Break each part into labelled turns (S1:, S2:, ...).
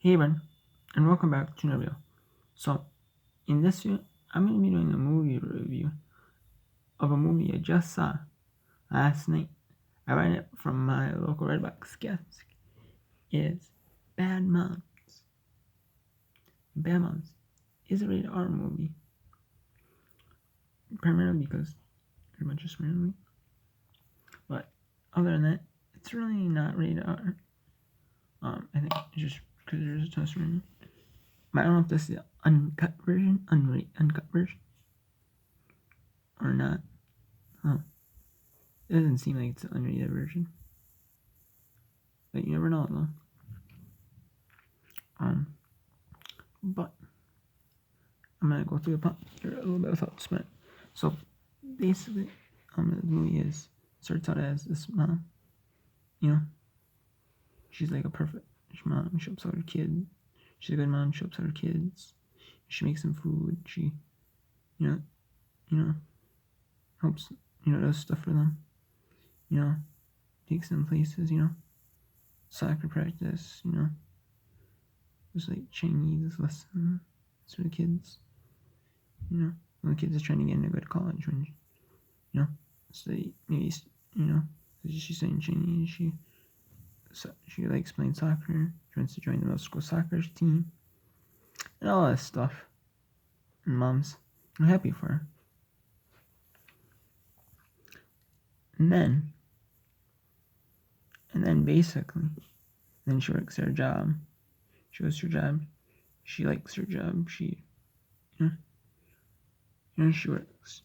S1: Hey everyone, and welcome back to another video. So, in this video, I'm going to be doing a movie review of a movie I just saw last night. I read it from my local Redbox kiosk. It's Bad Moms. Bad Moms is a rated R movie, primarily because pretty much just randomly. But other than that, it's really not rated R. I think it's just because there's a twist in it. I don't know if this is the uncut version, uncut version, or not. It doesn't seem like it's an unrated version. But you never know though. But I'm gonna go through the plot here a little bit without spin. So basically, the movie starts out as this mom, she's like a perfect mom. She helps out her kid. She's a good mom. She helps out her kids. She makes them food. She, helps, does stuff for them. Takes them places. Soccer practice. There's like Chinese lessons for the kids. When the kids are trying to get into good college, when so maybe she's studying Chinese, she likes playing soccer, she wants to join the middle school soccer team, and all that stuff. And mom's happy for her. And then basically, then she works her job. She goes to her job. She likes her job. She works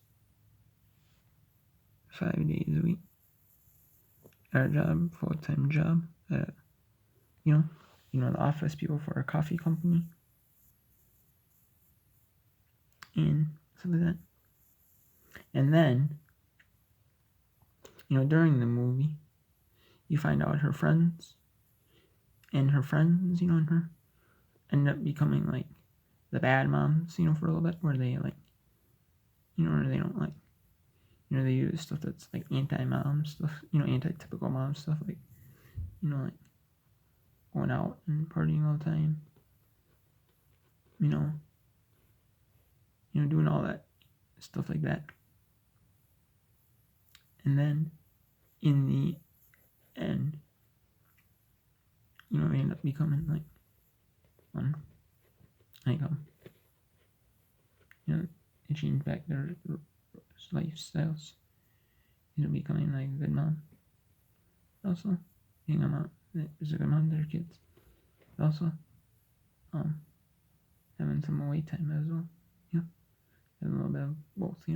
S1: 5 days a week at her job, full-time job at the office people for a coffee company and stuff like that. And then, during the movie, you find out her friends, and her end up becoming like the bad moms, for a little bit, where they like, where they don't like, they use stuff that's like anti-mom stuff, anti-typical mom stuff, like, like going out and partying all the time, doing all that stuff like that. And then in the end, they end up becoming like they change back their lifestyles, becoming like a good mom. Also, being a mom is a good mom to their kids. Also, having some away time as well. Having a little bit of both,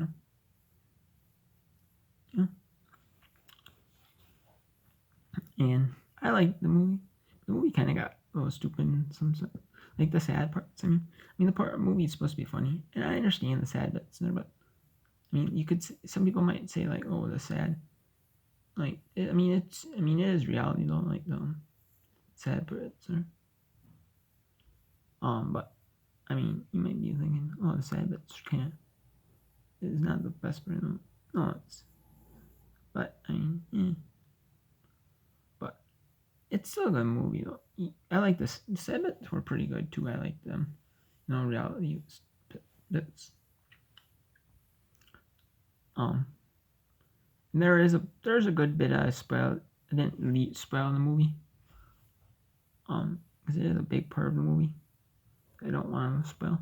S1: And I liked the movie. The movie kind of got a little stupid in some sense. Like the sad parts. I mean, the part of the movie is supposed to be funny, and I understand the sad bits there, but you could. Some people might say like, "Oh, the sad." Like, it is reality though. Like the sad parts are. But you might be thinking, "Oh, the sad bits kind of is not the best part." No, it's. But But it's still a good movie though. I like this. The sad bits were pretty good too. I like them. Reality bits. There's a good bit I spoiled. I didn't really spoil the movie. Because it is a big part of the movie. I don't want to spoil.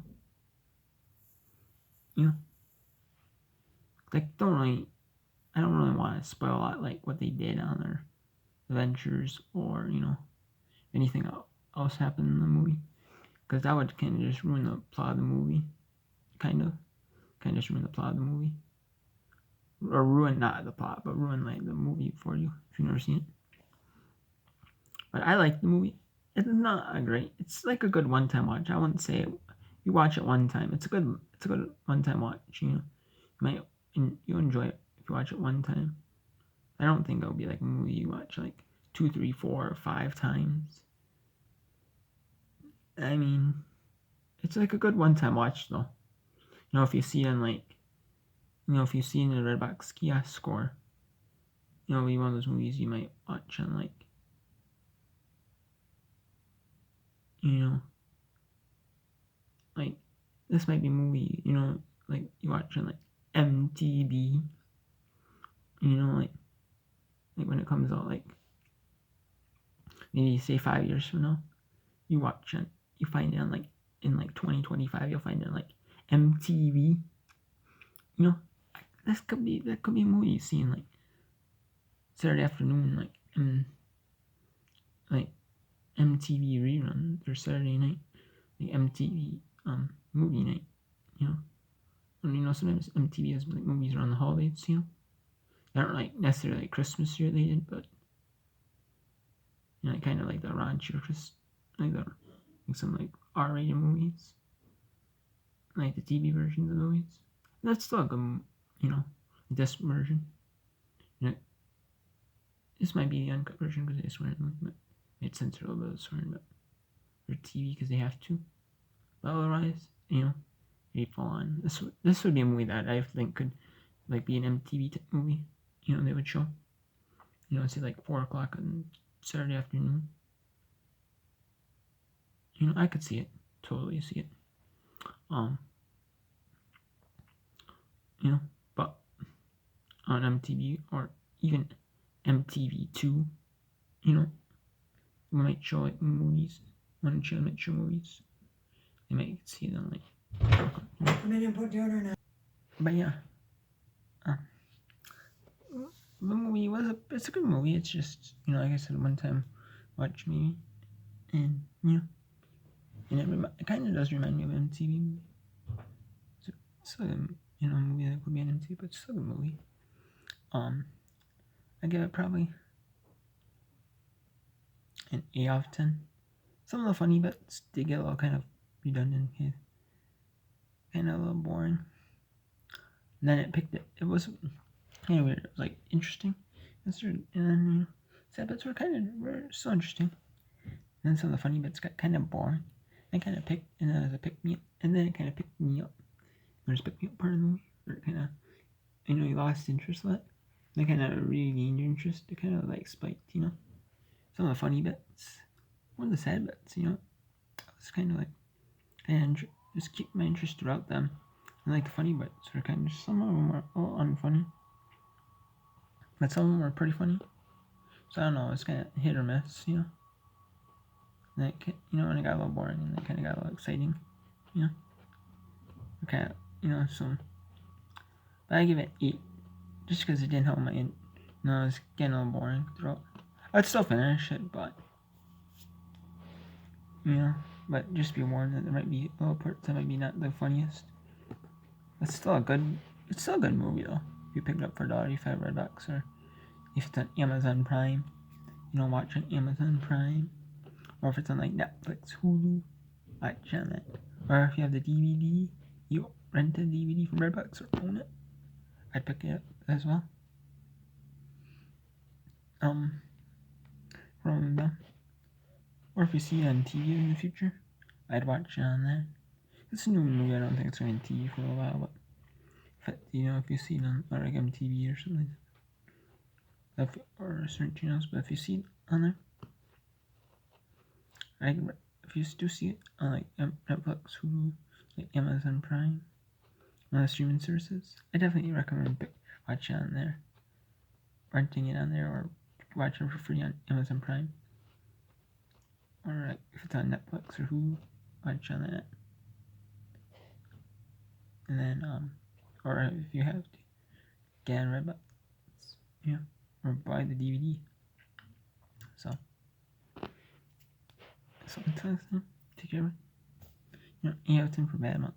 S1: Like I don't really want to spoil a lot, like what they did on their adventures or anything else happened in the movie, because that would kind of just ruin the plot of the movie. Kind of just ruin the plot of the movie, or ruin not the plot, but ruin like the movie for you if you've never seen it. But I like the movie. It's not a great. It's like a good one-time watch. I wouldn't say you watch it one time. It's a good one-time watch. You might you enjoy it if you watch it one time. I don't think it'll be like a movie you watch like 2, 3, 4, or 5 times. It's like a good one-time watch though. If you see it in like, if you see it in the Redbox kiosk score, it'll be one of those movies you might watch on like you know, like this might be a movie, you know, like you watch on like MTV, you know, like when it comes out, like maybe say 5 years from now, you watch it, you find it on like in like 2025, you'll find it on like MTV, you know, that could be a movie you see in like Saturday afternoon, like MTV reruns or Saturday night, like MTV movie night, you know. And you know sometimes MTV has like movies around the holidays, you know. They aren't like necessarily like Christmas related, but you know, kind of like the raunchy or like some like R-rated movies, like the TV versions of the movies. That's still a good, you know, this version. You know, this might be the uncut version because they swear in the movie, but it's censored a little bit of swearing, but for TV because they have to. But otherwise, you know, Hateful on this would be a movie that I think could like be an MTV movie. You know, they would show. You know, say like 4 o'clock on Saturday afternoon. You know, I could see it, totally see it. You know, but on MTV or even MTV2, you know, we might show like movies. One channel might show movies. You might see them like.
S2: Maybe put deodorant on.
S1: But yeah, the movie it's a good movie. It's just, you know, like I said, one time watch me, and you know, and it kind of does remind me of MTV movie. So it's like a, you know, a movie that could be an MTV, but it's still a movie. I give it probably an 8 out of 10. Some of the funny bits they get a little kind of redundant here, kind of a little boring. And then it was anyway, it was like interesting. And then you know, sad bits were so interesting. And then some of the funny bits got kind of boring. And kind of and then it picked me up, and then it kind of picked me up. There's picked me up part of the movie, where it kind of, you know, you lost interest in it. They kind of regained your interest. It kind of like spiked, you know, some of the funny bits, one of the sad bits, you know. It's kind of like, and just keep my interest throughout them. And like the funny bits are kind of, some of them are a little unfunny, but some of them are pretty funny. So I don't know, it's kind of hit or miss, you know. And it, you know, and it got a little boring, and it kind of got a little exciting, you know. Okay, you know, so, but I give it 8, just because it didn't help my, you know, it's getting a little boring throughout. I'd still finish it, but, you know, but just be warned that there might be little parts that might be not the funniest. It's still a good movie though. If you pick it up for $1.85 Redbox, or if it's on Amazon Prime, you know, watch on Amazon Prime, or if it's on like Netflix, Hulu, watch on it. Or if you have the DVD, you rent a DVD from Redbox or own it, I'd pick it up as well. From them. Or if you see it on TV in the future, I'd watch it on there. It's a new movie. I don't think it's on TV for a while, but you know, if you see it on like MTV or something, or certain channels, but if you see it on there, if you do see it on like Netflix, Hulu, like Amazon Prime, one of the streaming services, I definitely recommend watching it on there, renting it on there, or watching it for free on Amazon Prime, or like if it's on Netflix or Hulu, watch on that. And then or if you have to, get on Redbox, yeah, or buy the DVD. So sometimes take care of it. You know, 8 out of 10 for bad month.